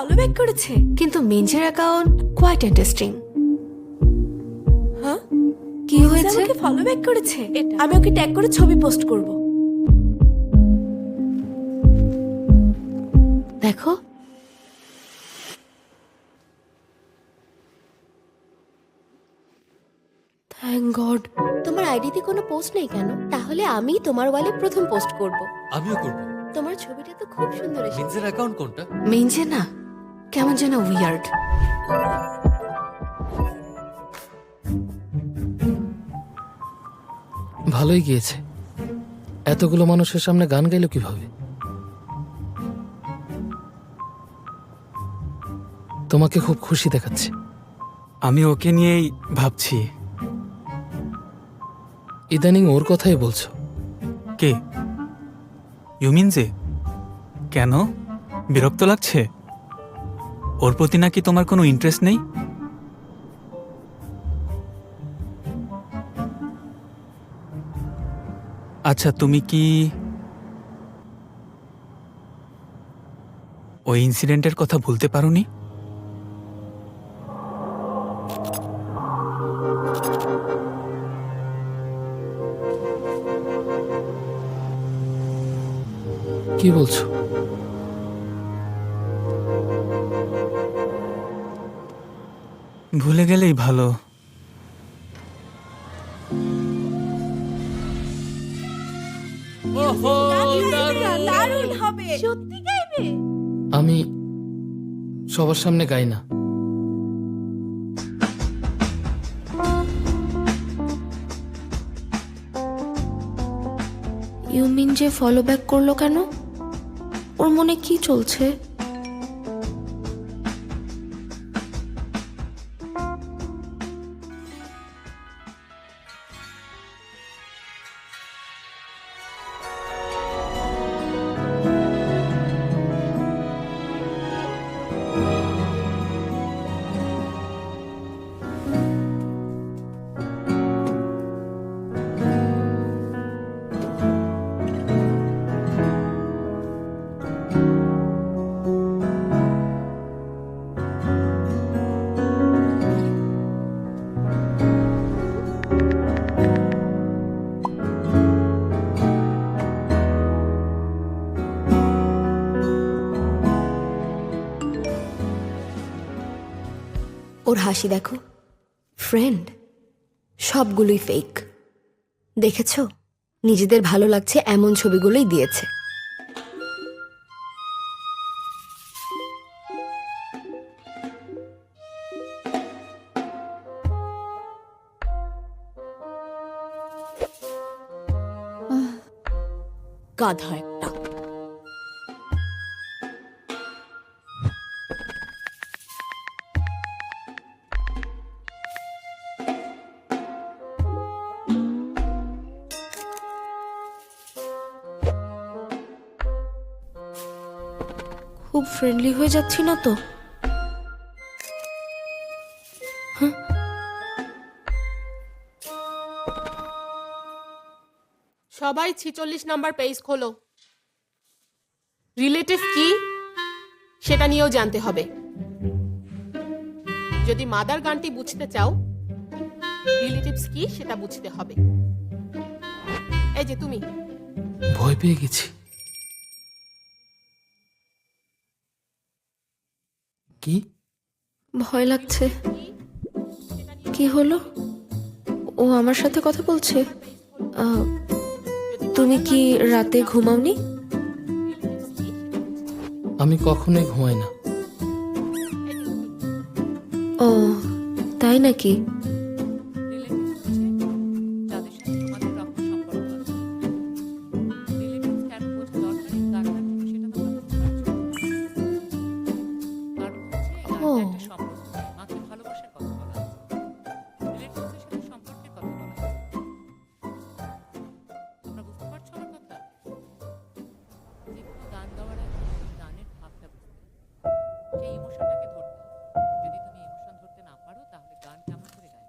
Follow back করেছে। কিন্তু মিঞ্জের account quite interesting. হ্যাঁ, কি হয়েছে? আমাকে ফলো ব্যাক করেছে। আমি ওকে ট্যাগ করে ছবি পোস্ট করব। দেখো, থ্যাংক গড। তোমার আইডিতে কোনো পোস্ট নেই কেন? তাহলে আমি তোমার ওয়ালে প্রথম পোস্ট করব। আমিও করব। তোমার ছবিটা তো খুব সুন্দর এসেছে। মিনজের অ্যাকাউন্ট কোনটা? মিঞ্জে না, কেমন যেন উইয়ার্ড। ভালোই গিয়েছে। এতগুলো মানুষের সামনে গান গাইলো কিভাবে? তোমাকে খুব খুশি দেখাচ্ছে। আমি ওকে নিয়েই ভাবছি। ইদানিং ওর কথাই বলছো। কে? ইউমিন যে? কেন, বিরক্ত লাগছে? ওর প্রতি নাকি তোমার কোনো ইন্টারেস্ট নেই? আচ্ছা, তুমি কি ওই ইনসিডেন্টের কথা ভুলতে পারোনি? কি বলছো? ভুলে গেলেই ভালো। দারুণ হবে। সত্যি গাইবে? আমি সবার সামনে গাই না। ইউমিন যে ফলো ব্যাক করলো কেন? ওর মনে কি চলছে? ওর হাসি দেখো। ফ্রেন্ড, সবগুলোই ফেক। দেখেছো, নিজেদের ভালো লাগছে এমন ছবিগুলোই দিয়েছে। গাধা একটা। খুব ফ্রেন্ডলি হয়ে যাচ্ছি না তো? সবাই 46 নাম্বার পেজ খোলো। রিলেটিভ কি সেটা নিয়েও জানতে হবে। যদি মাদার গানটি বুঝতে চাও, রিলেটিভস কি সেটা বুঝতে হবে। এই যে তুমি। ভয় পেয়ে গেছি। কি? ভয় লাগছে। কি হলো? ও আমার সাথে কথা বলছে। তুমি কি রাতে ঘুমাওনি? আমি কখনোই ঘুমাই না। ও, তাই নাকি? সেই ইমোশনটাকে ধরতে হবে। যদি তুমি ইমোশন ধরতে না পারো, তাহলে গান কেমন করে গাইবে?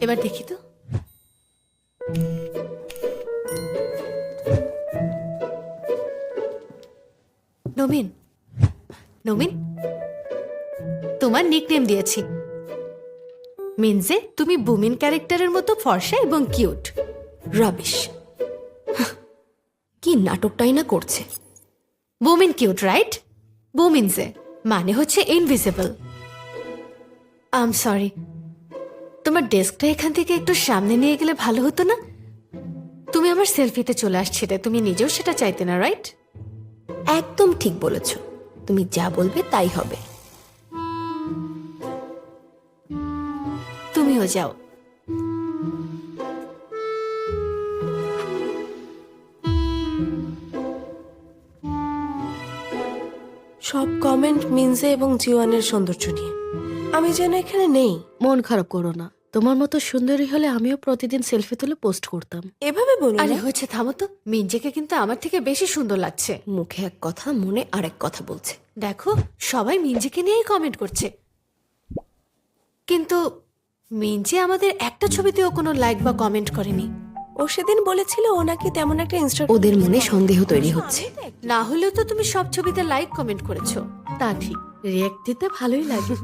এবার দেখি তো। নবীন, নবীন, তোমার নিকনেম দিয়েছি মিনজে। তুমি বুমিন ক্যারেক্টারের মতো ফর্সা এবং কিউট। রাবিশ। কি নাটকটাই না করছে। বুমিন কিউট, রাইট? বুমিনজে মানে হচ্ছে ইনভিজিবল। আম সরি, তোমার ডেস্কটা এখান থেকে একটু সামনে নিয়ে গেলে ভালো হতো না? তুমি আমার সেলফিতে চলে আসছিলে, তুমি নিজেও সেটা চাইতে না, রাইট? একদম ঠিক বলেছ, তুমি যা বলবে তাই হবে। তুমিও যাও। সব কমেন্ট মিনজে এবং জিওয়ানের সৌন্দর্য নিয়ে। আমি যেন এখানে নেই। মন খারাপ করো না, তোমার মতো সুন্দরী হলে আমিও প্রতিদিন সেলফি তুলে পোস্ট করতাম। এভাবে বলো আরে না। হয়েছে, থামো তো। মিনজেকে কিন্তু আমার থেকে বেশি সুন্দর লাগছে। মুখে এক কথা, মনে আরেক কথা বলছে। দেখো, সবাই মিনজেকে নিয়েই কমেন্ট করছে, কিন্তু মিনজে আমাদের একটা ছবিতেও কোনো লাইক বা কমেন্ট করেনি। ও সেদিন বলেছিল ও নাকি তেমন একটা ইনস্টাগ্রাম। ওদের মনে সন্দেহ তৈরি হচ্ছে। না হলেও তো তুমি সব ছবিতে লাইক কমেন্ট করেছো। তা ঠিক, রিয়েক্ট দিতে ভালোই লাগে।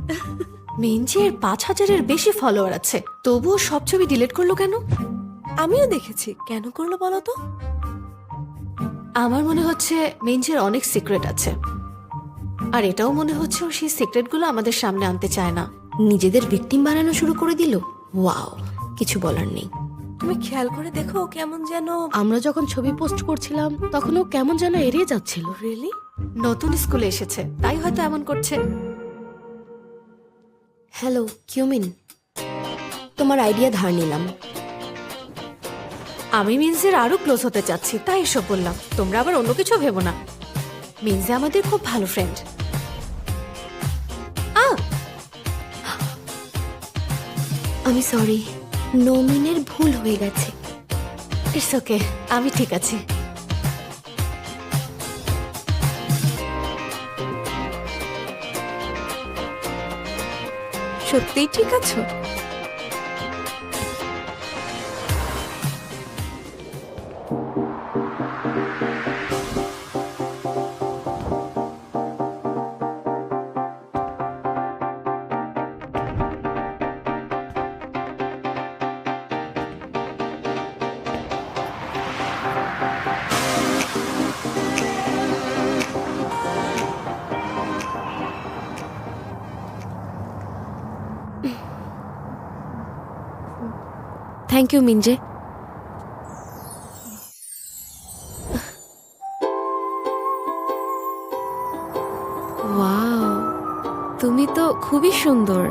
মিনজের 5,000-এর বেশি ফলোয়ার আছে, তবুও সব ছবি ডিলিট করলো কেন? আমিও দেখেছি, কেন করলো বলো তো? আমার মনে হচ্ছে মিনজের অনেক সিক্রেট আছে, আর এটাও মনে হচ্ছে ও সেই সিক্রেটগুলো আমাদের সামনে আনতে চায় না। নিজেদের ভিকটিম বানানো শুরু করে দিল। ওয়াও, কিছু বলার নেই। তুমি খেয়াল করে দেখো ও কেমন যেন। আমরা যখন ছবি পোস্ট করছিলাম তখন ও কেমন যেন এড়িয়ে যাচ্ছিল। রিয়েলি? নতুন স্কুলে এসেছে, তাই হয়তো এমন করছে। হ্যালো কিউমিন, তোমার আইডিয়া ধার নিলাম। আমি মিনজের আরো ক্লোজ হতে চাচ্ছি, তাই এসব বললাম। তোমরা আবার অন্য কিছু ভেবো না। মিনজে আমাদের খুব ভালো ফ্রেন্ড। আমি সরি, নমিনের ভুল হয়ে গেছে। ইটস ওকে, আমি ঠিক আছি। সত্যিই ঠিক আছো? Thank you মিনজে। ওয়াও, তুমি তো খুবই সুন্দর।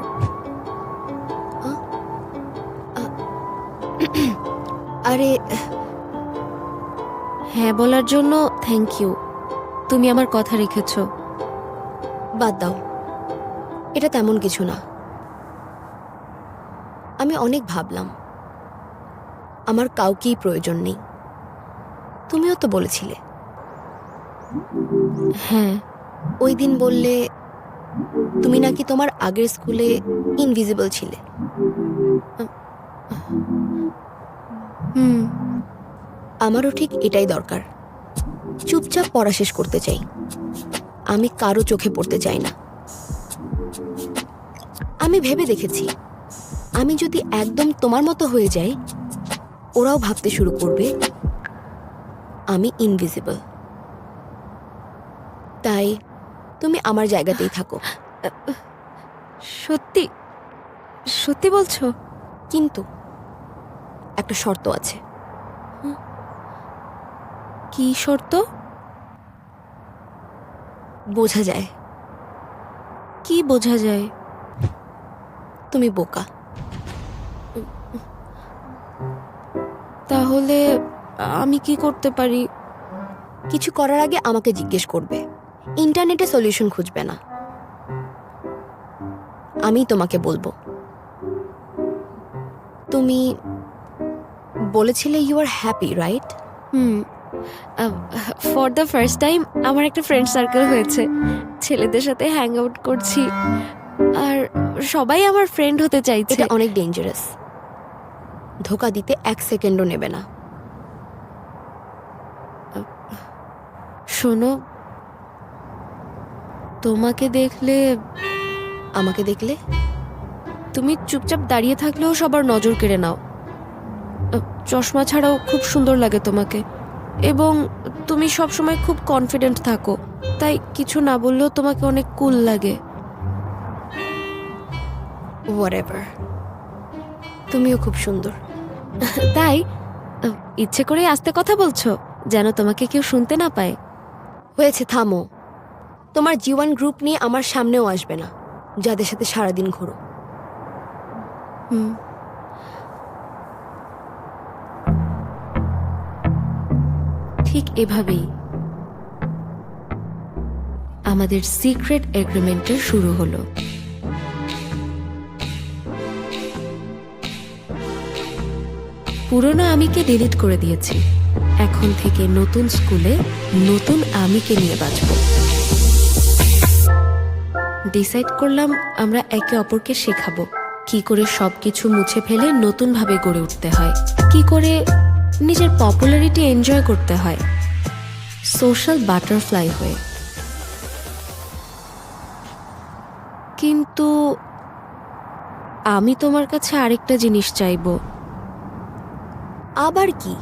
আরে হ্যাঁ বলার জন্য থ্যাংক ইউ, তুমি আমার কথা রেখেছ। বাদ দাও, এটা তেমন কিছু না। আমি অনেক ভাবলাম, আমার কাউকেই প্রয়োজন নেই। তুমিও তো বলেছিলে। হ্যাঁ, ওই দিন বললে তুমি নাকি তোমার আগের স্কুলে ইনভিজিবল ছিলে। হুম, আমারও ঠিক এটাই দরকার। চুপচাপ পড়া শেষ করতে চাই, আমি কারো চোখে পড়তে চাই না। আমি ভেবে দেখেছি, আমি যদি একদম তোমার মতো হয়ে যাই, ওরাও ভাবতে শুরু করবে আমি ইনভিজিবল। তাই তুমি আমার জায়গাতেই থাকো। সত্যি সত্যি বলছো? কিন্তু একটা শর্ত আছে। কি শর্ত? বোঝা যায়। কি বোঝা যায়? তুমি বোকা। তাহলে আমি কি করতে পারি? কিছু করার আগে আমাকে জিজ্ঞেস করবে, ইন্টারনেটে সলিউশন খুঁজবে না। আমি তোমাকে বলবো। তুমি বলেছিলে you are happy, right? Hmm, for the first time আমার একটা ফ্রেন্ড সার্কেল হয়েছে। ছেলেদের সাথে হ্যাং আউট করছি, আর সবাই আমার ফ্রেন্ড হতে চাইছে। এটা অনেক ডেঞ্জারাস। ধোকা দিতে 1 সেকেন্ডও নেবে না। শোনো, তোমাকে দেখলে, আমাকে দেখলে তুমি চুপচাপ দাঁড়িয়ে থাকলেও সবার নজর কেড়ে নাও। চশমা ছাড়াও খুব সুন্দর লাগে তোমাকে, এবং তুমি সবসময় খুব কনফিডেন্ট থাকো, তাই কিছু না বললেও তোমাকে অনেক কুল লাগে। হোয়াটএভার, তুমিও খুব সুন্দর। তাই ইচ্ছে করে আস্তে কথা বলছো যেন তোমাকে কেউ শুনতে না পায়। হয়েছে, থামো। তোমার জীবন গ্রুপ নিয়ে আমার সামনেও আসবে না, যাদের সাথে সারাদিন ঘোরো। হুম। ঠিক এভাবেই আমাদের সিক্রেট এগ্রিমেন্টের শুরু হলো। পুরনো আমিকে ডিলিট করে দিয়েছি। এখন থেকে নতুন স্কুলে নতুন আমিকে নিয়ে বাঁচব। ডিসাইড করলাম আমরা একে অপরকে শেখাবো কি করে সবকিছু মুছে ফেলে নতুনভাবে গড়ে উঠতে হয়, কি করে নিজের পপুলারিটি এনজয় করতে হয় সোশ্যাল বাটারফ্লাই হয়ে। কিন্তু আমি তোমার কাছে আরেকটা জিনিস চাইবো। আবার কি?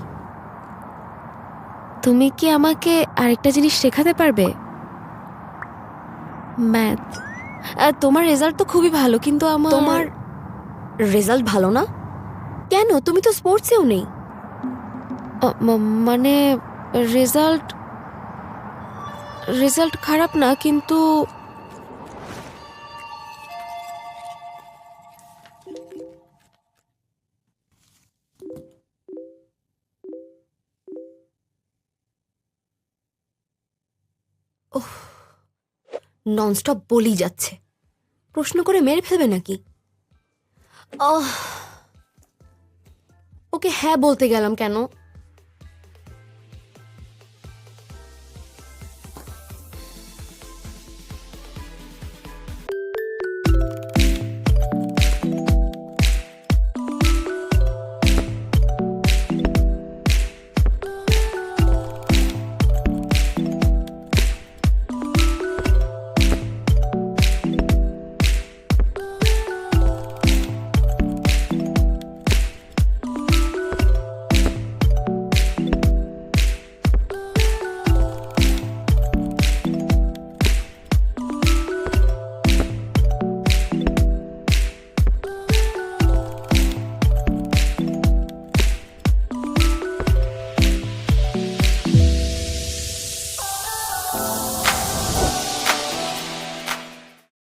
তুমি কি আমাকে আরেকটা জিনিস শেখাতে পারবে? ম্যাথ। তোমার রেজাল্ট তো খুবই ভালো, কিন্তু আমার তোমার রেজাল্ট ভালো না কেন? তুমি তো স্পোর্টসেও নেই। মানে রেজাল্ট রেজাল্ট খারাপ না, কিন্তু ননস্টপ বলেই যাচ্ছে। প্রশ্ন করে মেরে ফেলবে নাকি? ওকে হ্যাঁ বলতে গেলাম কেন?